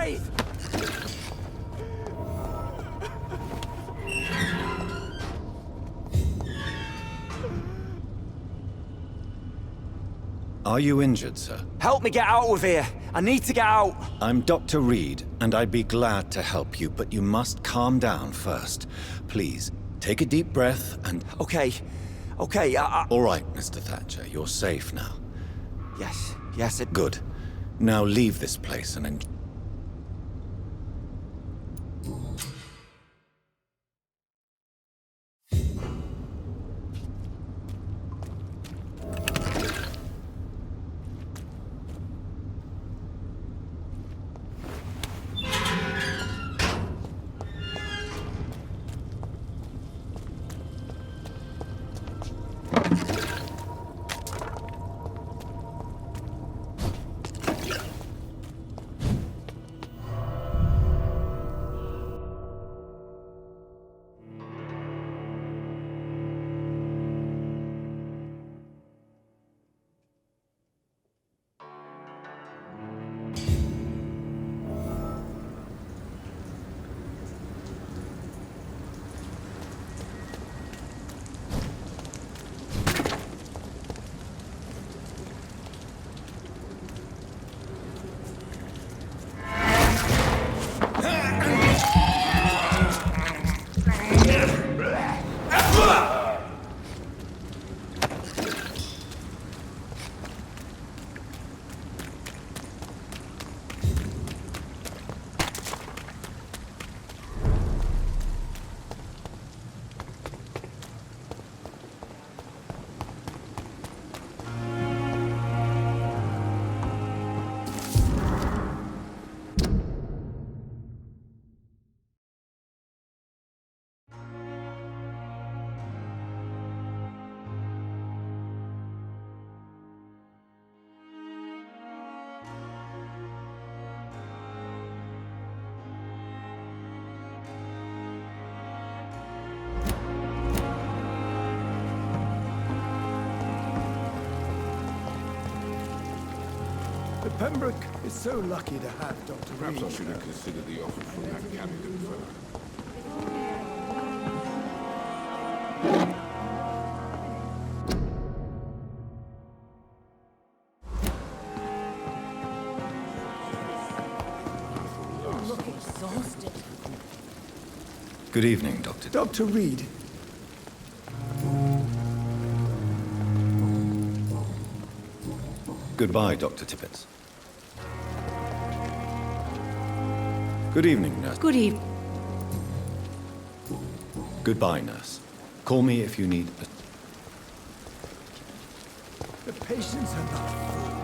breathe! Are you injured, sir? Help me get out of here! I need to get out! I'm Dr. Reed, and I'd be glad to help you, but you must calm down first. Please, take a deep breath and... Okay. All right, Mr. Thatcher, you're safe now. Yes, Good. Now leave this place and enjoy. Pembroke is so lucky to have Dr. Perhaps Reed. I should have considered the offer from that candidate first. You look exhausted. Good evening, Doctor. Dr. Reed. Goodbye, Dr. Tippett. Good evening, nurse. Good evening. Goodbye, nurse. Call me if you need a... The patients are not fools.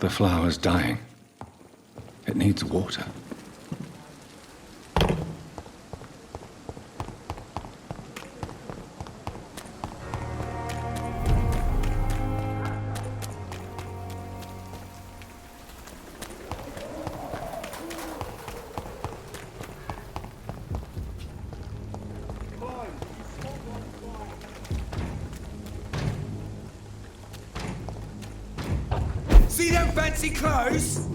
The flower's dying. It needs water. See them fancy clothes?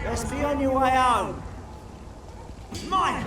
Best be on your way home. Mine!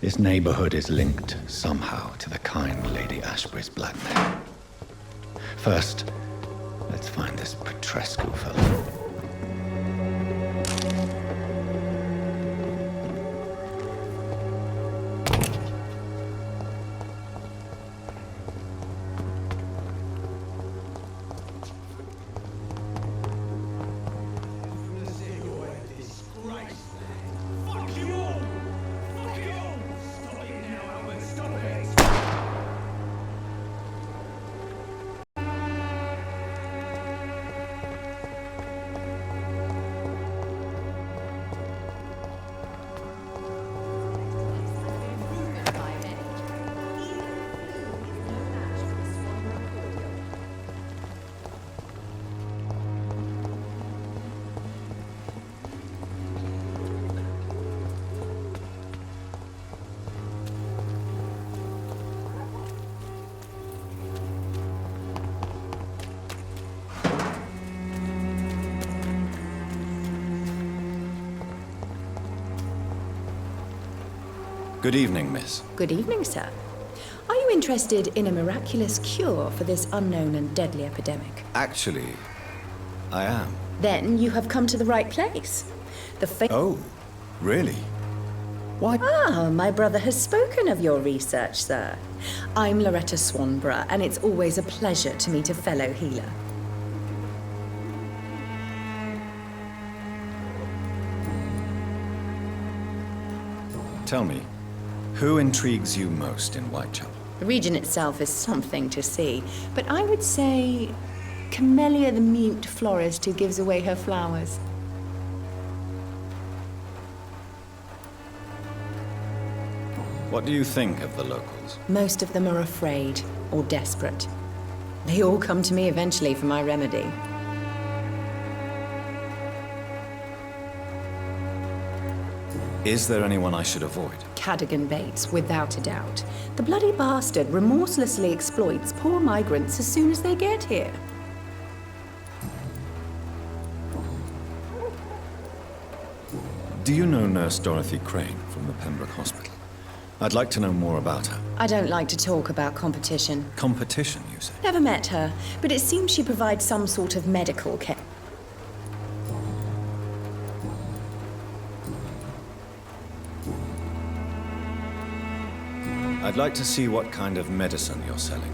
This neighborhood is linked somehow to the kind Lady Ashbury's blackmail. First, let's find this Petrescu fellow. Good evening, miss. Good evening, sir. Are you interested in a miraculous cure for this unknown and deadly epidemic? Actually, I am. Then you have come to the right place. Oh, really? Why? Ah, my brother has spoken of your research, sir. I'm Loretta Swanborough, and it's always a pleasure to meet a fellow healer. Tell me, who intrigues you most in Whitechapel? The region itself is something to see, but I would say Camellia the mute florist who gives away her flowers. What do you think of the locals? Most of them are afraid or desperate. They all come to me eventually for my remedy. Is there anyone I should avoid? Cadogan Bates, without a doubt. The bloody bastard remorselessly exploits poor migrants as soon as they get here. Do you know Nurse Dorothy Crane from the Pembroke Hospital? I'd like to know more about her. I don't like to talk about competition. Competition, you say? Never met her, but it seems she provides some sort of medical care. I'd like to see what kind of medicine you're selling.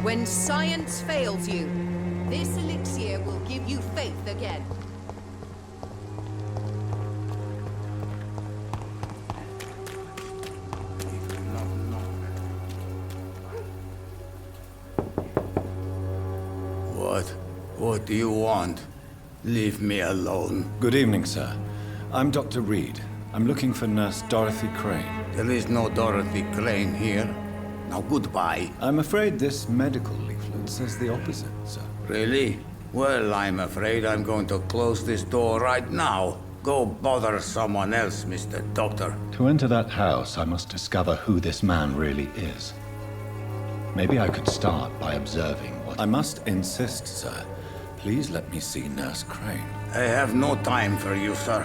When science fails you, this elixir will give you faith again. What do you want? Leave me alone. Good evening, sir. I'm Dr. Reed. I'm looking for Nurse Dorothy Crane. There is no Dorothy Crane here. Now goodbye. I'm afraid this medical leaflet says the opposite, sir. Really? Well, I'm afraid I'm going to close this door right now. Go bother someone else, Mr. Doctor. To enter that house, I must discover who this man really is. Maybe I could start by observing what... I must insist, sir. Please let me see Nurse Crane. I have no time for you, sir.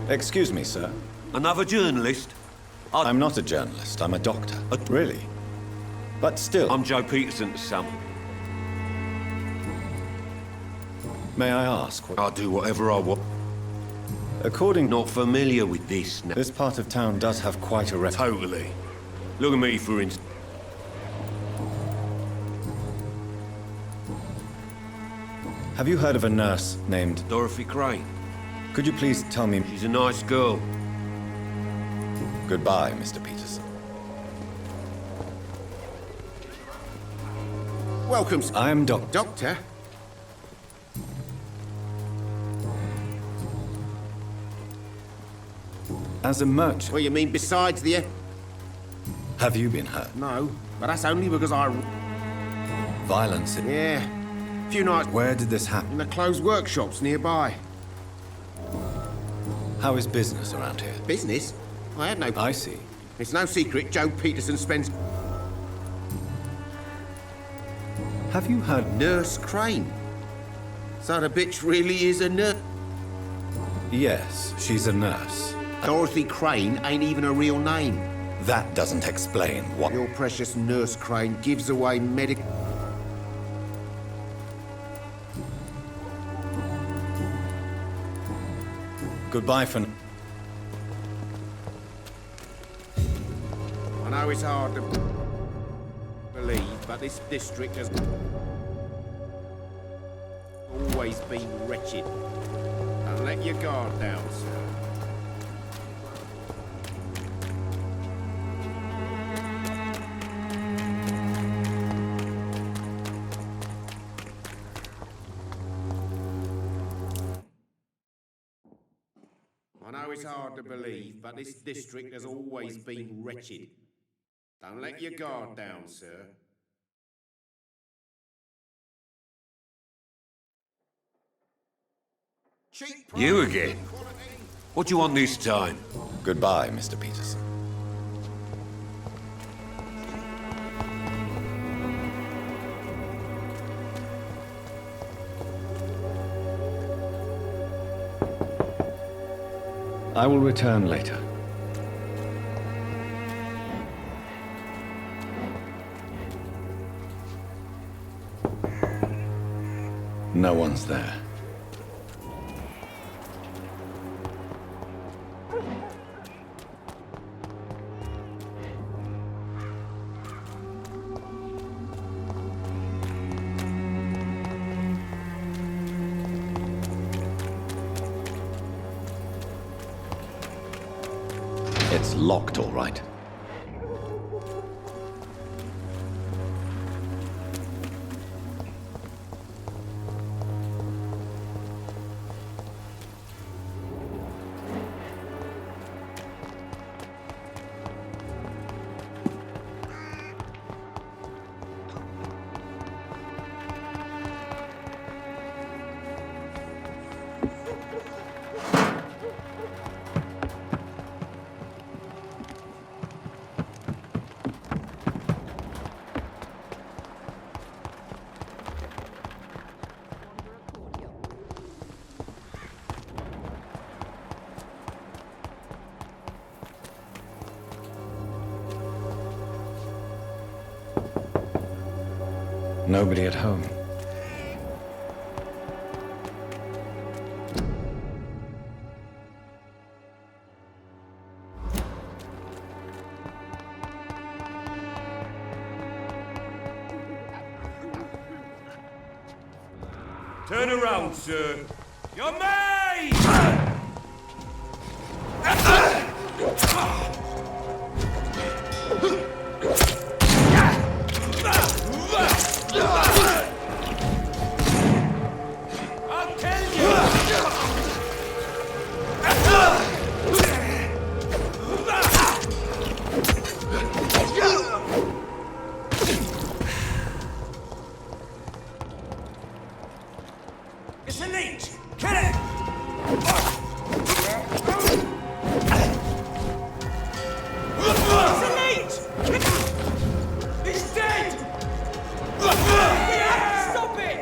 Excuse me, sir. Another journalist? I'm not a journalist, I'm a doctor. Really? But still... I'm Joe Peterson's son. May I ask what... I'll do whatever I want. According... Not familiar with this now. This part of town does have quite a Totally. Look at me, for instance. Have you heard of a nurse named... Dorothy Crane. Could you please tell me... She's a nice girl. Goodbye, Mr. Peterson. Welcome, I am Doctor... Doctor. As a merchant... Well, you mean besides the... Have you been hurt? No, but that's only because I... Violence in... Yeah. A few nights Where did this happen? in the closed workshops nearby. How is business around here? Business? I had no... I see. It's no secret Joe Peterson spends... Have you heard... Nurse Crane. So the bitch really is a nurse. Yes, she's a nurse. Dorothy Crane ain't even a real name. That doesn't explain what... Your precious Nurse Crane gives away medic... Goodbye for... I know it's hard to believe, but this district has always been wretched. Don't let your guard down, sir. I know it's hard to believe, but this district has always been wretched. Don't let your guard down, sir. You again? What do you want this time? Goodbye, Mr. Peterson. I will return later. No one's there. It's locked, all right. Nobody at home. Turn around, sir. You're made! I'll kill you! It's a leech! Kill it! It's a leech! He's dead! Yeah, stop it!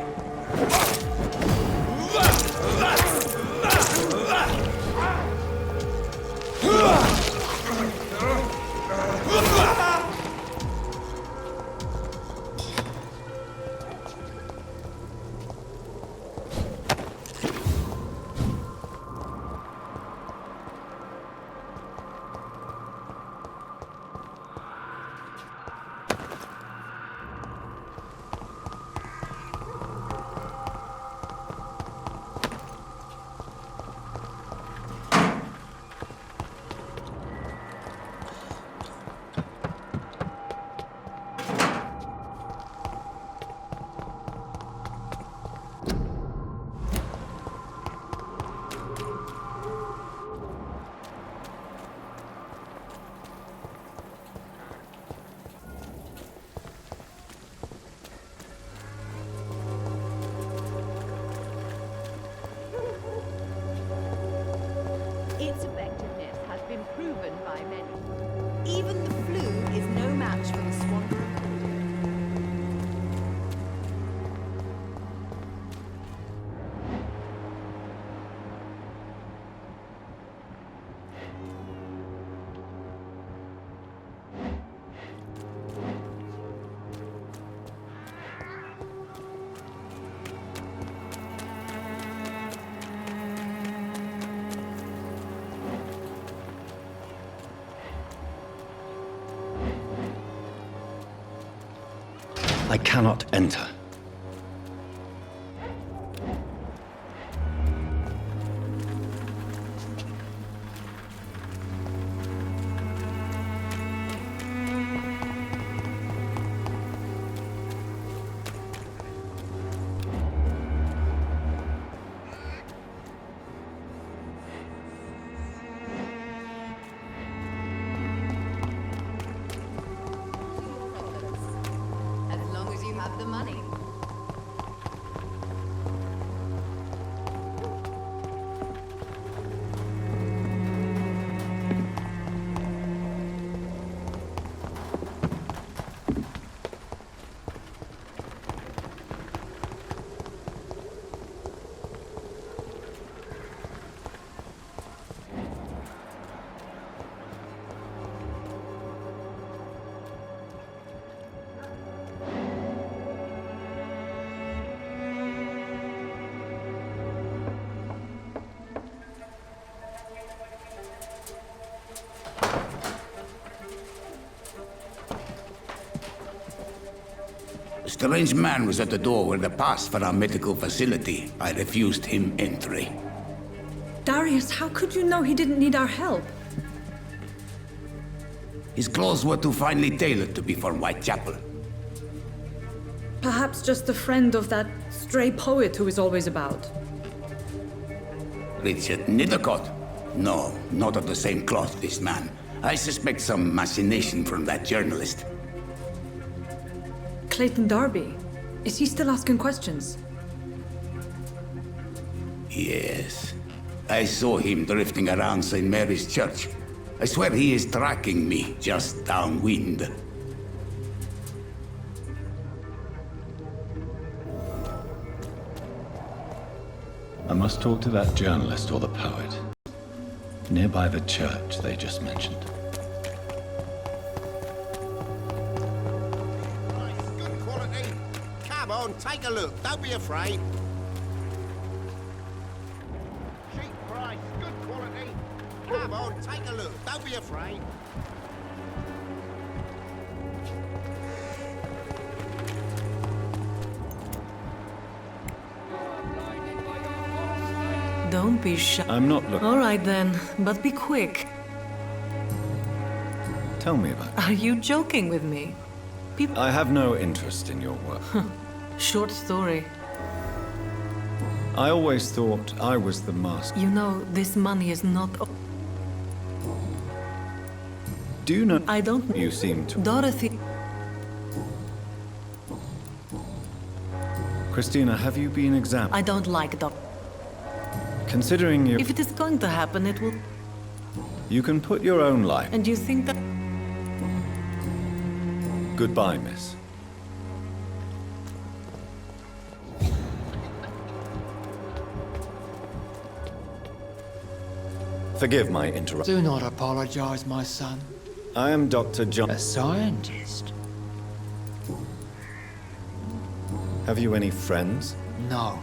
Its effectiveness has been proven by many. Even the flu is no match for the Swanderer. I cannot enter. As long as you have the money. A strange man was at the door with a pass for our medical facility. I refused him entry. Darius, how could you know he didn't need our help? His clothes were too finely tailored to be for Whitechapel. Perhaps just a friend of that stray poet who is always about. Richard Nithercott? No, not of the same cloth, this man. I suspect some machination from that journalist. Clayton Darby. Is he still asking questions? Yes. I saw him drifting around St. Mary's Church. I swear he is tracking me just downwind. I must talk to that journalist or the poet. Nearby the church they just mentioned. Nice, good quality. Come on, take a look. Don't be afraid. Cheap price, good quality. Come on, take a look. Don't be afraid. Don't be shy. I'm not looking. All right then, but be quick. Tell me about it. Are you joking with me? People... I have no interest in your work. Short story. I always thought I was the master. You know, this money is not... Do you know? I don't... You seem to. Dorothy... Christina, have you been examined? I don't like Doc. Considering you... If it is going to happen, it will... You can put your own life. And you think that... Goodbye, miss. Forgive my interruption. Do not apologize, my son. I am Dr. John. A scientist? Have you any friends? No.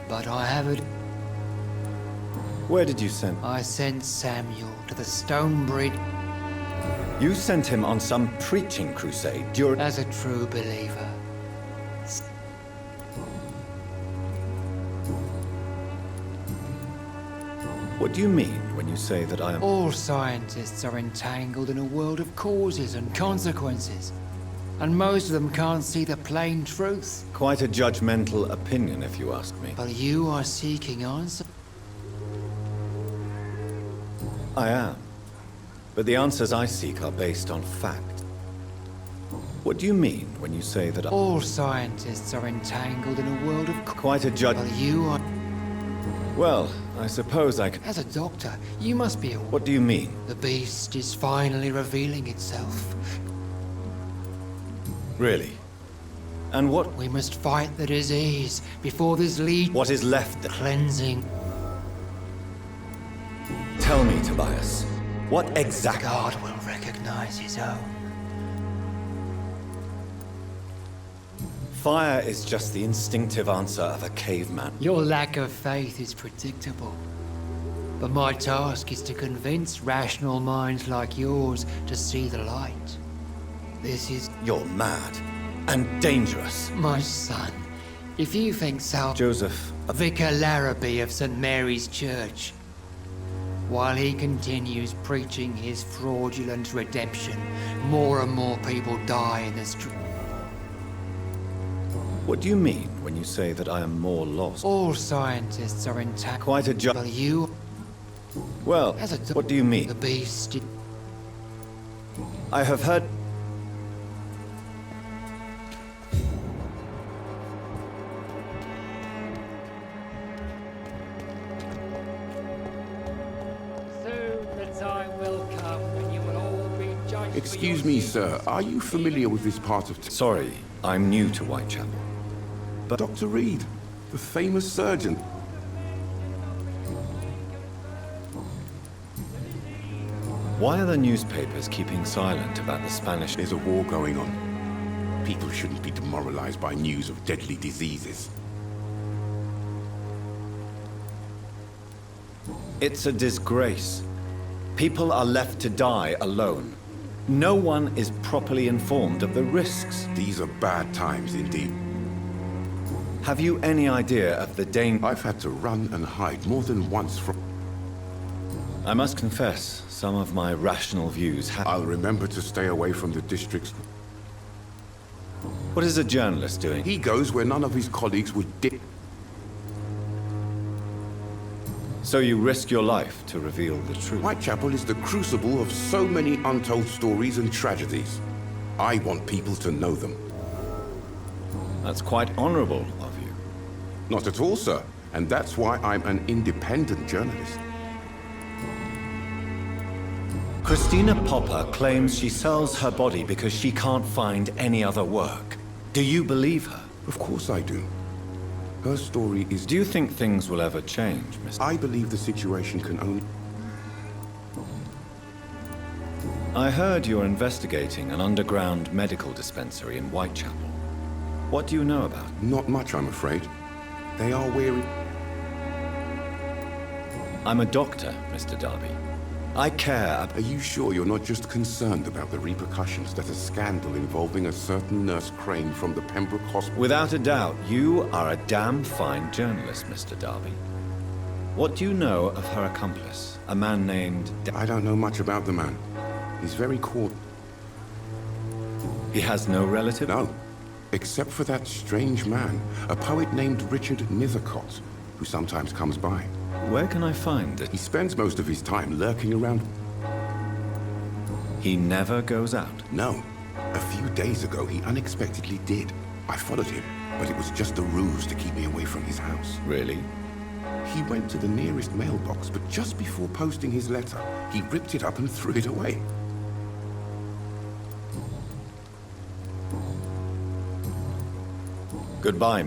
But I have it. Where did you send? I sent Samuel to the Stone Bridge You sent him on some preaching crusade during... as a true believer. What do you mean when you say that I am... All scientists are entangled in a world of causes and consequences. And most of them can't see the plain truth. Quite a judgmental opinion, if you ask me. But you are seeking answers. I am. But the answers I seek are based on fact. What do you mean when you say that All scientists are entangled in a world of... quite a judge? Well, you are... Well, I suppose I can... As a doctor, you must be aware. What do you mean? The beast is finally revealing itself. Really? And what... We must fight the disease before this lead... What is left? Cleansing. Tell me, Tobias. What exactly... God will recognize his own. Fire is just the instinctive answer of a caveman. Your lack of faith is predictable. But my task is to convince rational minds like yours to see the light. This is... You're mad. And dangerous. My son, if you think Joseph... Vicar Larrabee of St. Mary's Church. While he continues preaching his fraudulent redemption, more and more people die in the street. What do you mean when you say that I am more lost? All scientists are intact. Quite a judge. Well, you... Well, what do you mean? The beast... I have heard... Soon the time will come when you will all be judged. Excuse me, sir. Are you familiar with this part of... Sorry, I'm new to Whitechapel. But Dr. Reed, the famous surgeon. Why are the newspapers keeping silent about the Spanish... There's a war going on. People shouldn't be demoralized by news of deadly diseases. It's a disgrace. People are left to die alone. No one is properly informed of the risks. These are bad times indeed. Have you any idea of the danger? I've had to run and hide more than once from... I must confess, some of my rational views have... I'll remember to stay away from the district's... What is a journalist doing? He goes where none of his colleagues would dip. So you risk your life to reveal the truth? Whitechapel is the crucible of so many untold stories and tragedies. I want people to know them. That's quite honorable of you. Not at all, sir. And that's why I'm an independent journalist. Christina Popper claims she sells her body because she can't find any other work. Do you believe her? Of course I do. Her story is... Do you think things will ever change, Mr.? I believe the situation can only... I heard you're investigating an underground medical dispensary in Whitechapel. What do you know about it? Not much, I'm afraid. They are wary... I'm a doctor, Mr. Darby. I care... Are you sure you're not just concerned about the repercussions that a scandal involving a certain Nurse Crane from the Pembroke Hospital... Without a doubt, you are a damn fine journalist, Mr. Darby. What do you know of her accomplice? A man named... I don't know much about the man. He's very court... He has no relative? No. Except for that strange man, a poet named Richard Nethercott, who sometimes comes by. Where can I find it? He spends most of his time lurking around. He never goes out? No. A few days ago, he unexpectedly did. I followed him, but it was just a ruse to keep me away from his house. Really? He went to the nearest mailbox, but just before posting his letter, he ripped it up and threw it away. Goodbye,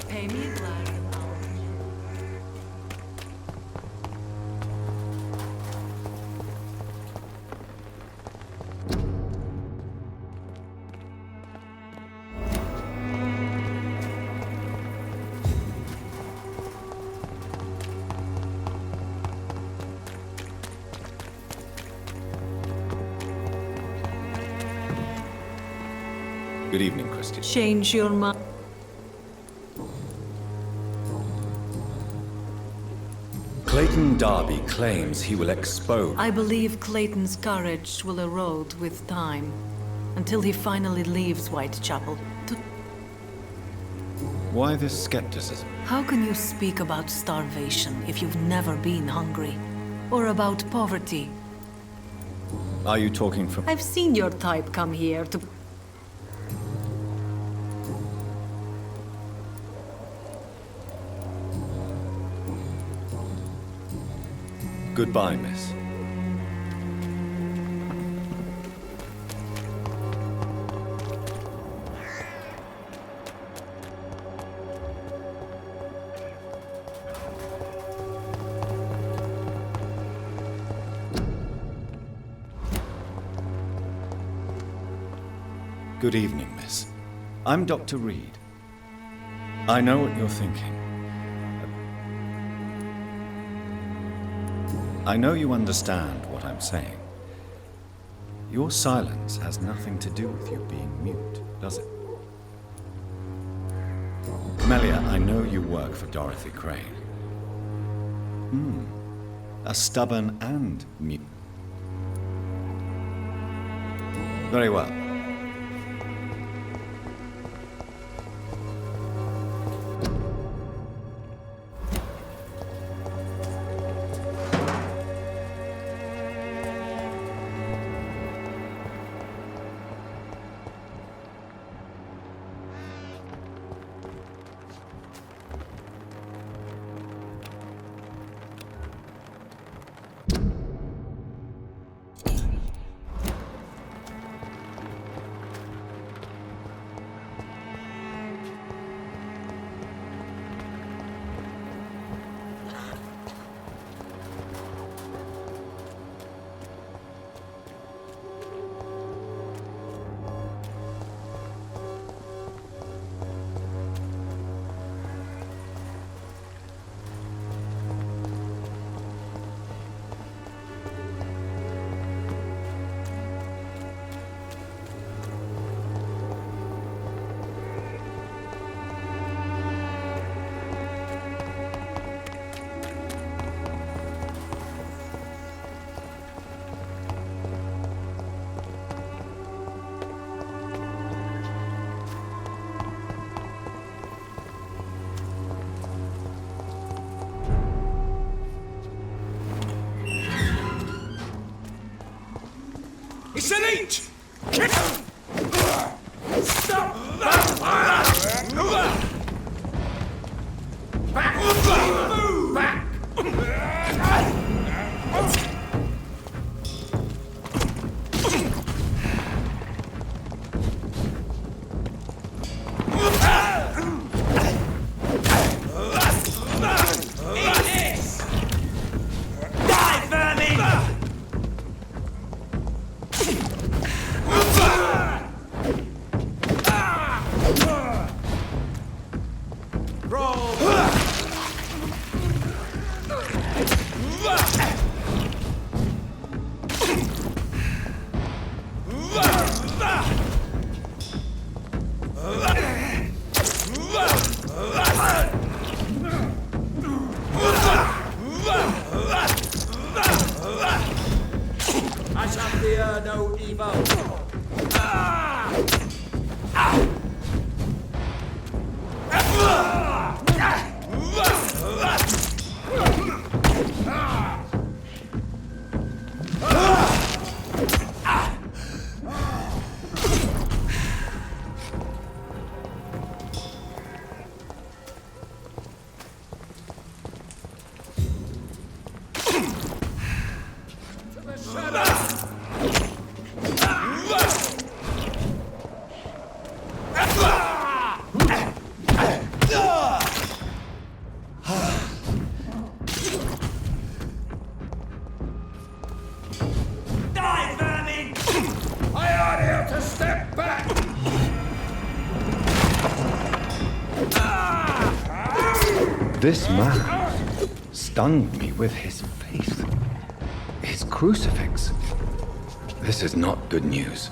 Pay me a glass of orange. Good evening, Christy. Change your mind. Clayton Darby claims he will expose... I believe Clayton's courage will erode with time, until he finally leaves Whitechapel to... Why this skepticism? How can you speak about starvation if you've never been hungry? Or about poverty? Are you talking from... I've seen your type come here to... Goodbye, miss. Good evening, miss. I'm Dr. Reed. I know what you're thinking. I know you understand what I'm saying. Your silence has nothing to do with you being mute, does it? Camellia, I know you work for Dorothy Crane. A stubborn and mute. Very well. It's an inch! Stop that! Back! Move! Back! I shall fear no evil. This man stunned me with his faith. His crucifix. This is not good news.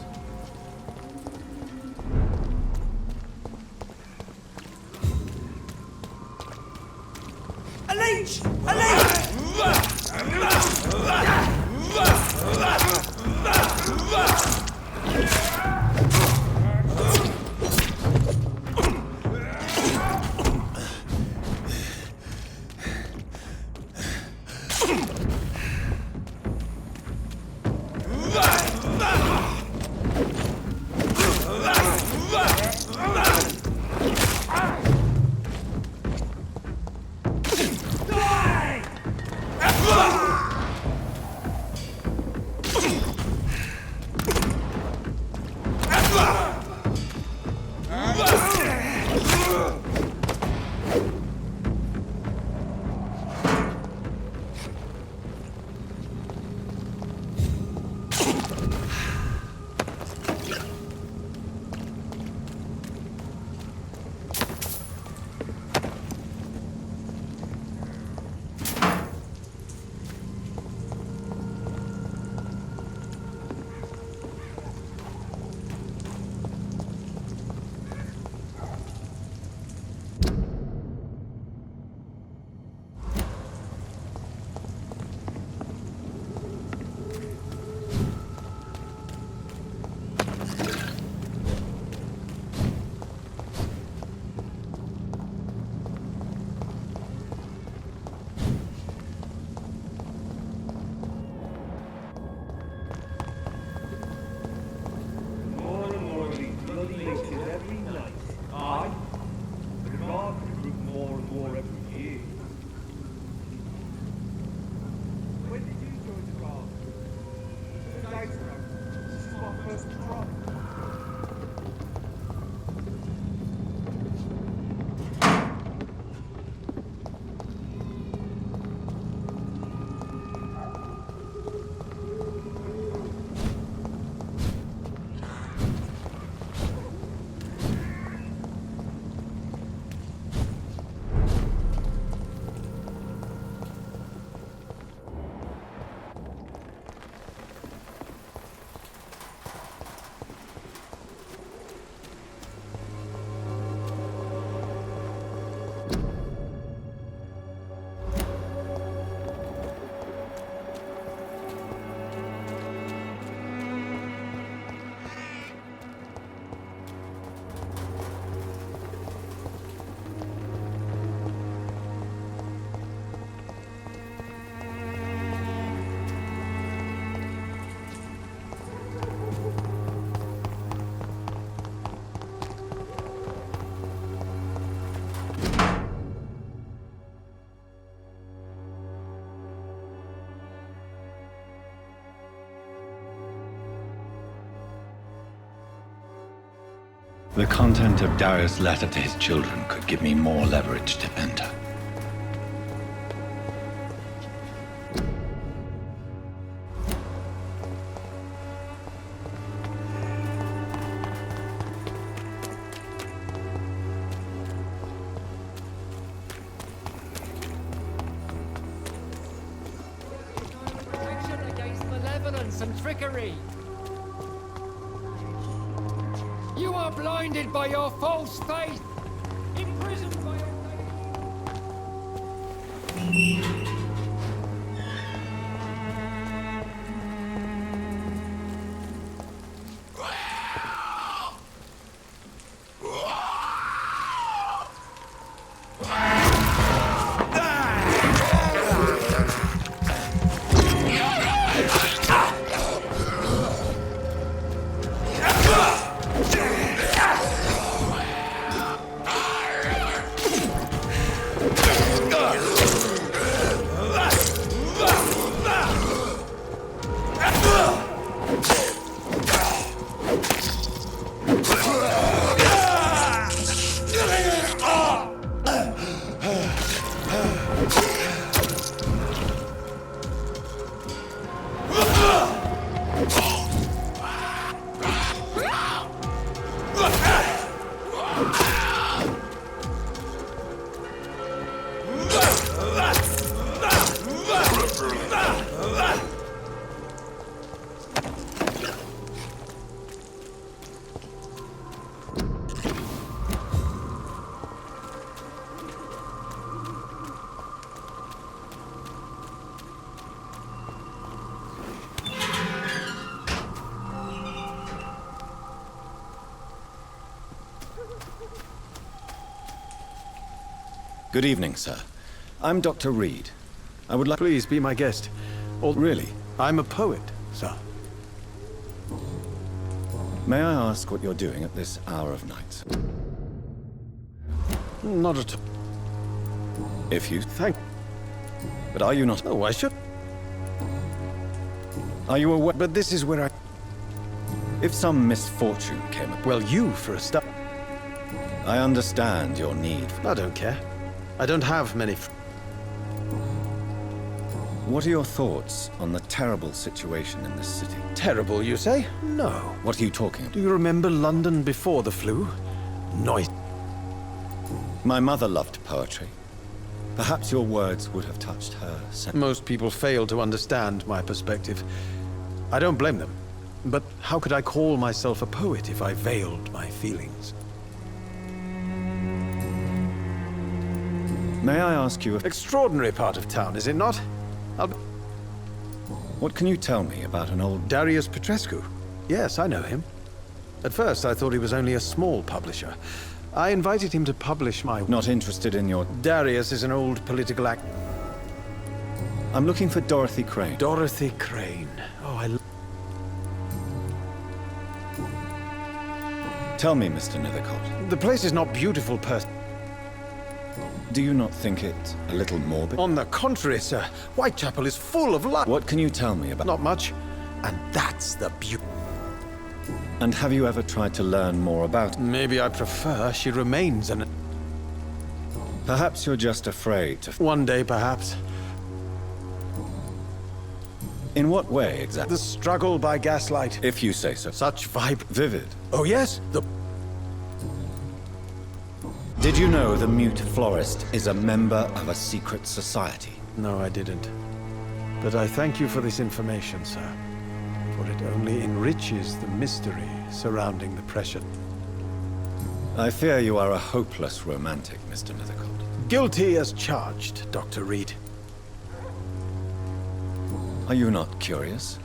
A leech! A leech! The content of Darius' letter to his children could give me more leverage to enter. Protection against malevolence and trickery. You are blinded by your false faith, imprisoned by your Good evening, sir. I'm Dr. Reed. I would like... Please be my guest. Really? I'm a poet, sir. May I ask what you're doing at this hour of night? Not at all. If you... Thank... But are you not... Oh, I should... Are you aware... But this is where I... If some misfortune came up... Well, you, for a start... I understand your need. I don't care. I don't have many... What are your thoughts on the terrible situation in this city? Terrible, you say? No. What are you talking about? Do you remember London before the flu? Noise. My mother loved poetry. Perhaps your words would have touched her. Most people fail to understand my perspective. I don't blame them. But how could I call myself a poet if I veiled my feelings? May I ask you a... Extraordinary part of town, is it not? What can you tell me about an old... Darius Petrescu? Yes, I know him. At first, I thought he was only a small publisher. I invited him to publish my... Not interested in your... Darius is an old political act... I'm looking for Dorothy Crane. Dorothy Crane. Oh, Tell me, Mr. Nethercott. The place is not beautiful Do you not think it a little morbid? On the contrary, sir. Whitechapel is full of life. What can you tell me about... Not much. And that's the beauty. And have you ever tried to learn more about... Maybe I prefer she remains an... Perhaps you're just afraid to... One day, perhaps. In what way, exactly? The struggle by gaslight. If you say so. Such Vivid. Oh, yes? Did you know the mute florist is a member of a secret society? No, I didn't. But I thank you for this information, sir. For it only enriches the mystery surrounding the precious... I fear you are a hopeless romantic, Mr. Nethercott. Guilty as charged, Dr. Reed. Are you not curious?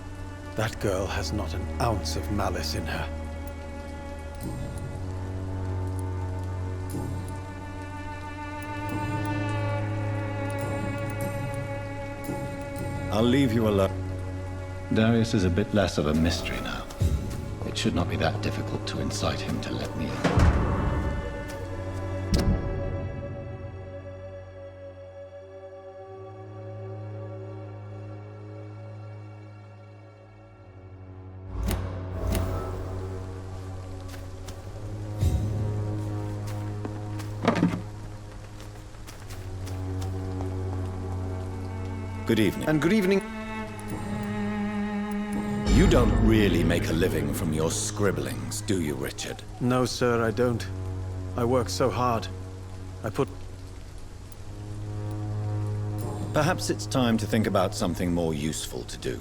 That girl has not an ounce of malice in her. I'll leave you alone. Darius is a bit less of a mystery now. It should not be that difficult to incite him to let me in. Good evening. And good evening. You don't really make a living from your scribblings, do you, Richard? No, sir, I don't. I work so hard. I put... Perhaps it's time to think about something more useful to do.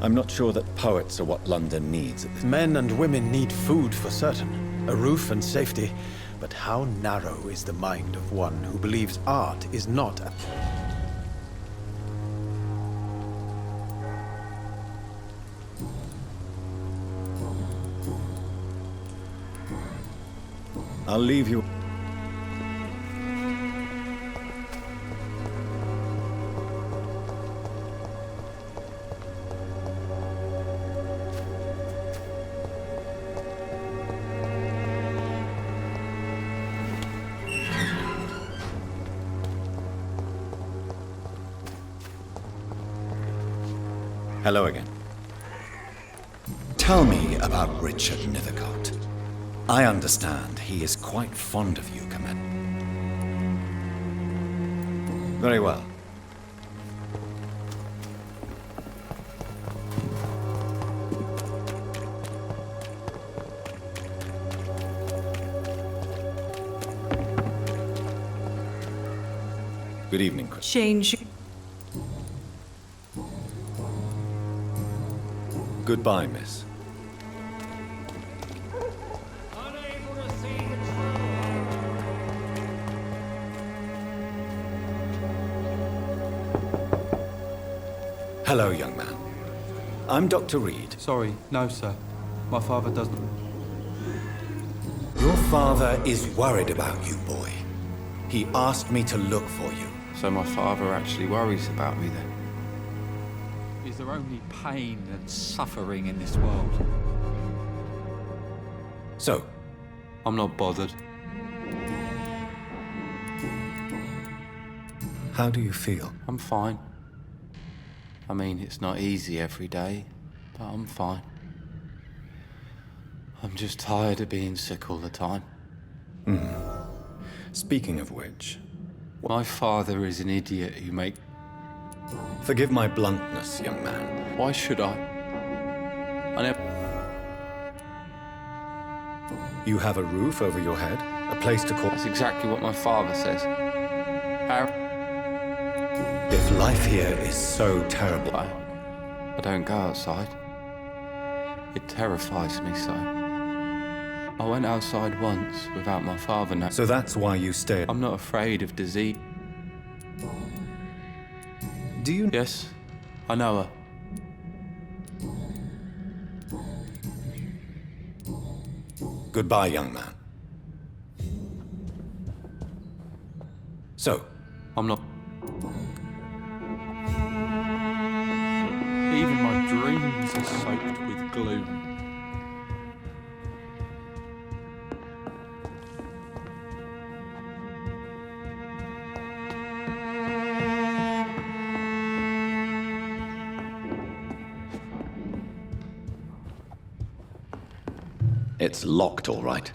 I'm not sure that poets are what London needs at this... Men and women need food for certain, a roof and safety. But how narrow is the mind of one who believes art is not... I'll leave you... Hello again. Tell me about Richard Nethercott. I understand he is quite fond of you, Commander. Very well. Good evening, Chris. Change. Goodbye, miss. Hello, young man. I'm Dr. Reed. Sorry, no, sir. My father doesn't... Your father is worried about you, boy. He asked me to look for you. So my father actually worries about me then? Is there only pain and suffering in this world? So? I'm not bothered. How do you feel? I'm fine. I mean, it's not easy every day, but I'm fine. I'm just tired of being sick all the time. Speaking of which... My father is an idiot who Forgive my bluntness, young man. Why should I? I never... You have a roof over your head? A place to call... That's exactly what my father says. If life here is so terrible... I don't go outside. It terrifies me so. I went outside once without my father knowing. So that's why you stayed? I'm not afraid of disease. Do you... Yes, I know her. Goodbye, young man. So? I'm not... Even my dreams are soaked with gloom. It's locked, all right.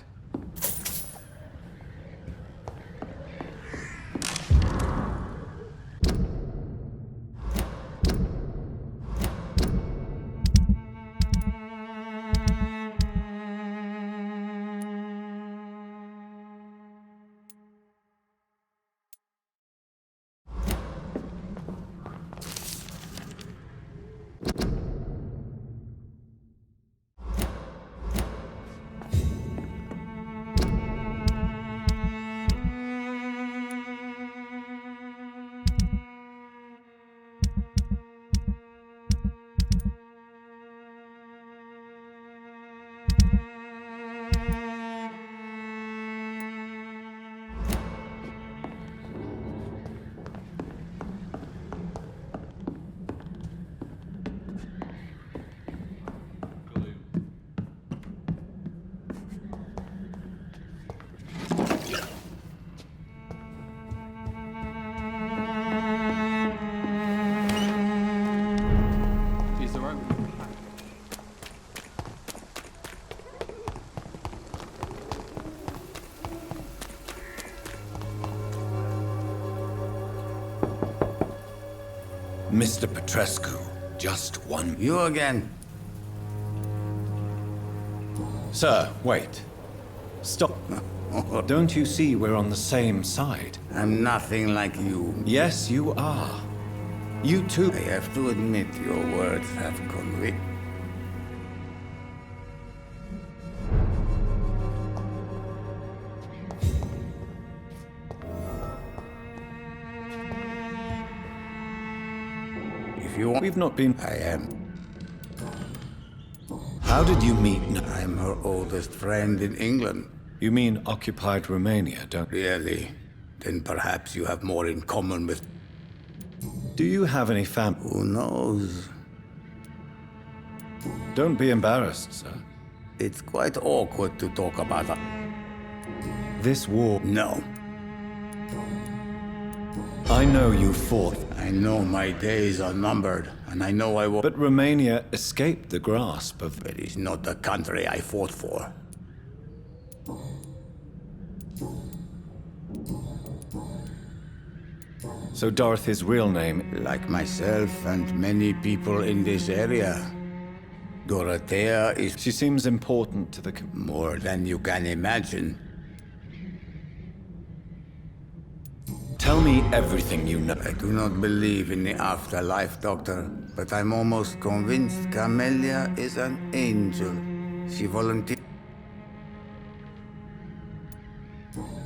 Mr. Petrescu, just one... You again. Sir, wait. Stop. Don't you see we're on the same side? I'm nothing like you. Yes, you are. You too... I have to admit your words have convicted. If you want... We've not been... I am. How did you meet... I'm her oldest friend in England. You mean occupied Romania, don't... Really? Then perhaps you have more in common with... Do you have any family? Who knows? Don't be embarrassed, sir. It's quite awkward to talk about that. This war... No. I know you fought. I know my days are numbered, and I know I will... But Romania escaped the grasp of... It is not the country I fought for. So Dorothy's real name... Like myself and many people in this area, Dorothea is... She seems important to the... More than you can imagine. Tell me everything you know. I do not believe in the afterlife, Doctor, but I'm almost convinced Camellia is an angel. She volunteered.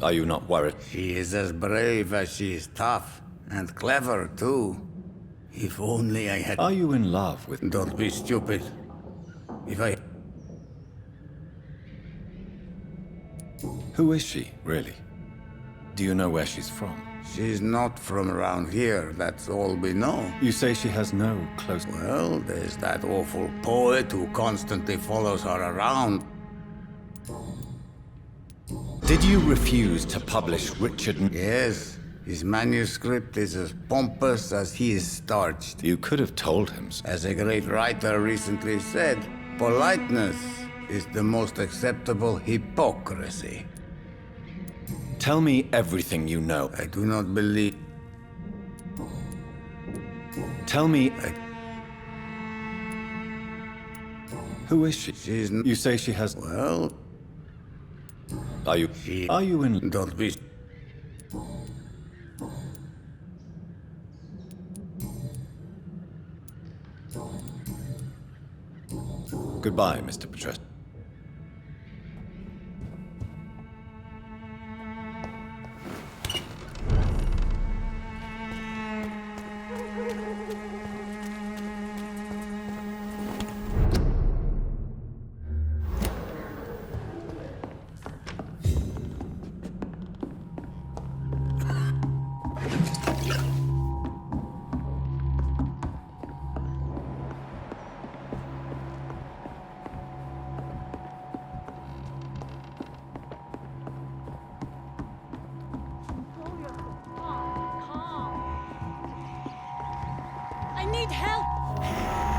Are you not worried? She is as brave as she is tough, and clever, too. If only I had... Are you in love with... Don't be stupid. If I... Who is she, really? Do you know where she's from? She's not from around here, that's all we know. You say she has no close... Well, there's that awful poet who constantly follows her around. Did you refuse to publish Richard... Yes. His manuscript is as pompous as he is starched. You could have told him. As a great writer recently said, politeness is the most acceptable hypocrisy. Tell me everything you know. I do not believe... Tell me... Who is she? She's... You say she has... Well... Are you in... Don't be... Goodbye, Mr. Petrescu.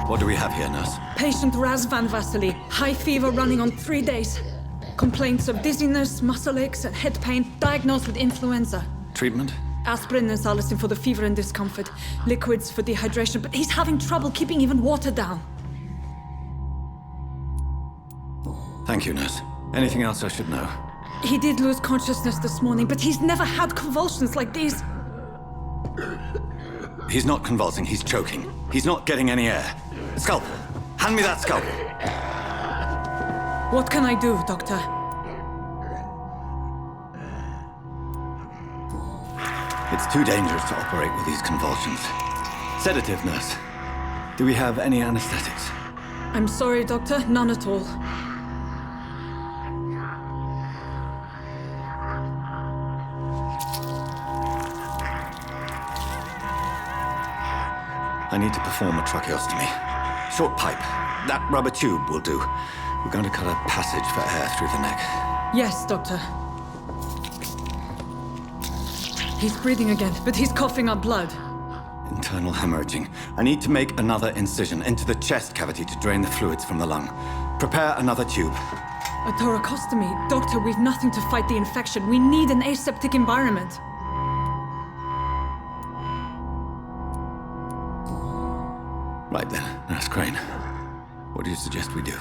What do we have here, nurse? Patient Razvan Vasily. High fever running on 3 days. Complaints of dizziness, muscle aches, and head pain. Diagnosed with influenza. Treatment? Aspirin and salicin for the fever and discomfort. Liquids for dehydration, but he's having trouble keeping even water down. Thank you, nurse. Anything else I should know? He did lose consciousness this morning, but he's never had convulsions like these. He's not convulsing, he's choking. He's not getting any air. Scalpel! Hand me that scalpel! What can I do, Doctor? It's too dangerous to operate with these convulsions. Sedative, nurse. Do we have any anesthetics? I'm sorry, Doctor. None at all. I need to perform a tracheostomy. Short pipe. That rubber tube will do. We're going to cut a passage for air through the neck. Yes, Doctor. He's breathing again, but he's coughing up blood. Internal hemorrhaging. I need to make another incision into the chest cavity to drain the fluids from the lung. Prepare another tube. A thoracostomy? Doctor, we've nothing to fight the infection. We need an aseptic environment. Right then, Nurse Crane. What do you suggest we do?